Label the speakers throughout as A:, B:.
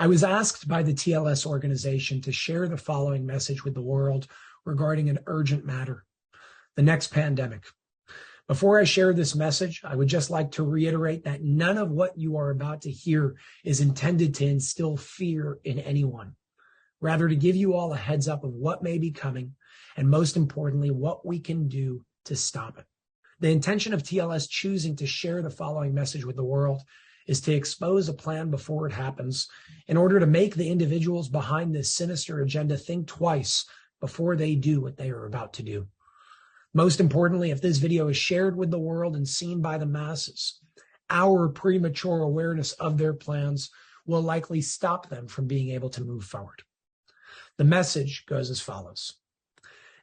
A: I was asked by the TLS organization to share the following message with the world regarding an urgent matter: the next pandemic. Before I share this message, I would just like to reiterate that none of what you are about to hear is intended to instill fear in anyone. Rather, to give you all a heads up of what may be coming, and most importantly, what we can do to stop it. The intention of TLS choosing to share the following message with the world is to expose a plan before it happens in order to make the individuals behind this sinister agenda think twice before they do what they are about to do. Most importantly, if this video is shared with the world and seen by the masses, our premature awareness of their plans will likely stop them from being able to move forward. The message goes as follows.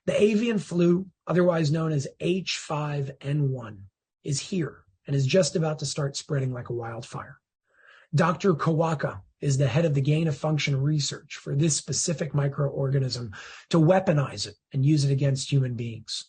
A: The avian flu, otherwise known as H5N1, is here and is just about to start spreading like a wildfire. Dr. Kawaka is the head of the gain-of-function research for this specific microorganism to weaponize it and use it against human beings.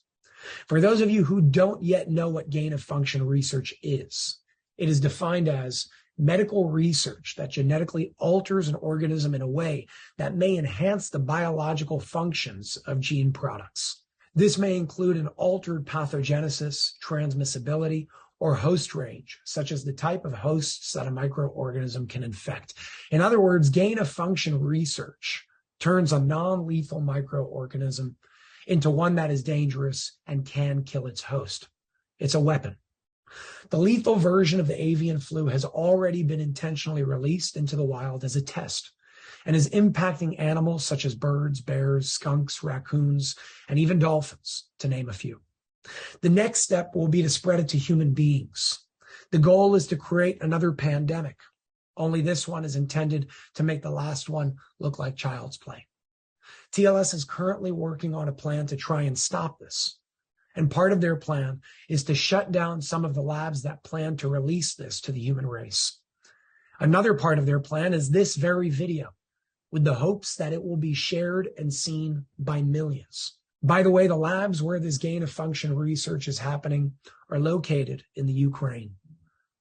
A: For those of you who don't yet know what gain-of-function research is, it is defined as medical research that genetically alters an organism in a way that may enhance the biological functions of gene products. This may include an altered pathogenesis, transmissibility, or host range, such as the type of hosts that a microorganism can infect. In other words, gain-of-function research turns a non-lethal microorganism into one that is dangerous and can kill its host. It's a weapon. The lethal version of the avian flu has already been intentionally released into the wild as a test and is impacting animals such as birds, bears, skunks, raccoons, and even dolphins, to name a few. The next step will be to spread it to human beings. The goal is to create another pandemic, only this one is intended to make the last one look like child's play. TLS is currently working on a plan to try and stop this. And part of their plan is to shut down some of the labs that plan to release this to the human race. Another part of their plan is this very video, with the hopes that it will be shared and seen by millions. By the way, the labs where this gain-of-function research is happening are located in the Ukraine.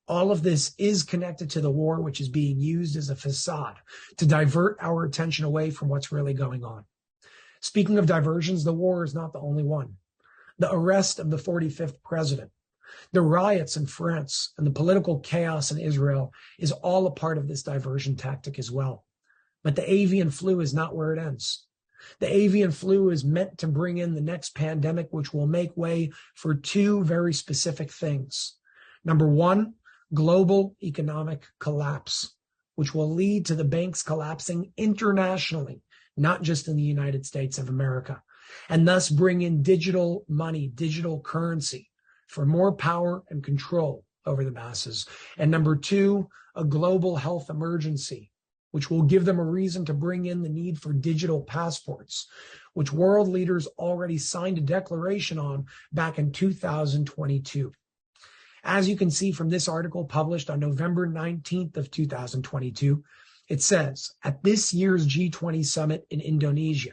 A: All of this is connected to the war, which is being used as a facade to divert our attention away from what's really going on. Speaking of diversions, the war is not the only one. The arrest of the 45th president, the riots in France, and the political chaos in Israel is all a part of this diversion tactic as well. But the avian flu is not where it ends. The avian flu is meant to bring in the next pandemic, which will make way for two very specific things. Number one, global economic collapse, which will lead to the banks collapsing internationally, not just in the United States of America, and thus bring in digital money, digital currency for more power and control over the masses. And number two, a global health emergency, which will give them a reason to bring in the need for digital passports, which world leaders already signed a declaration on back in 2022. As you can see from this article published on November 19th of 2022, it says, at this year's G20 summit in Indonesia,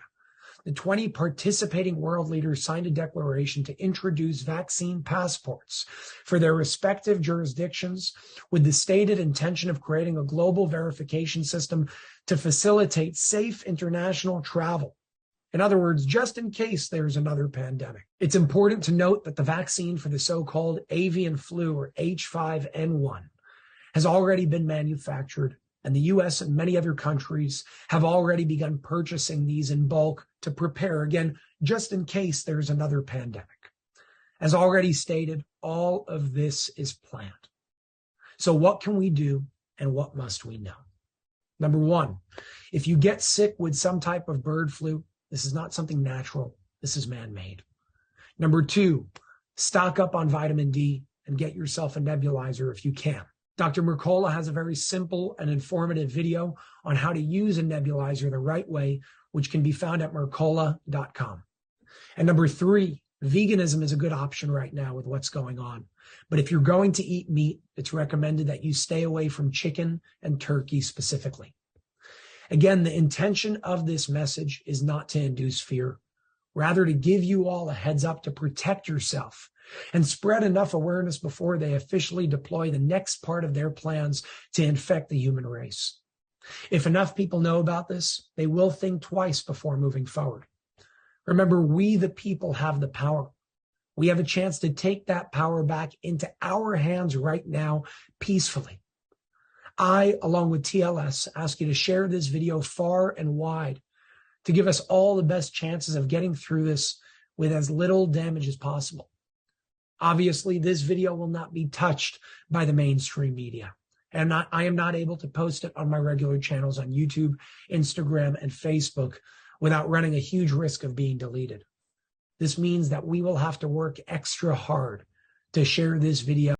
A: the 20 participating world leaders signed a declaration to introduce vaccine passports for their respective jurisdictions with the stated intention of creating a global verification system to facilitate safe international travel. In other words, just in case there's another pandemic. It's important to note that the vaccine for the so-called avian flu, or H5N1, has already been manufactured, and the US and many other countries have already begun purchasing these in bulk to prepare, again, just in case there's another pandemic. As already stated, all of this is planned. So what can we do and what must we know? Number one, if you get sick with some type of bird flu, this is not something natural. This is man-made. Number two, stock up on vitamin D and get yourself a nebulizer if you can. Dr. Mercola has a very simple and informative video on how to use a nebulizer the right way, which can be found at mercola.com. And number three, veganism is a good option right now with what's going on. But if you're going to eat meat, it's recommended that you stay away from chicken and turkey specifically. Again, the intention of this message is not to induce fear, rather to give you all a heads up to protect yourself and spread enough awareness before they officially deploy the next part of their plans to infect the human race. If enough people know about this, they will think twice before moving forward. Remember, we the people have the power. We have a chance to take that power back into our hands right now, peacefully. I, along with TLS, ask you to share this video far and wide to give us all the best chances of getting through this with as little damage as possible. Obviously, this video will not be touched by the mainstream media, and I am not able to post it on my regular channels on YouTube, Instagram, and Facebook without running a huge risk of being deleted. This means that we will have to work extra hard to share this video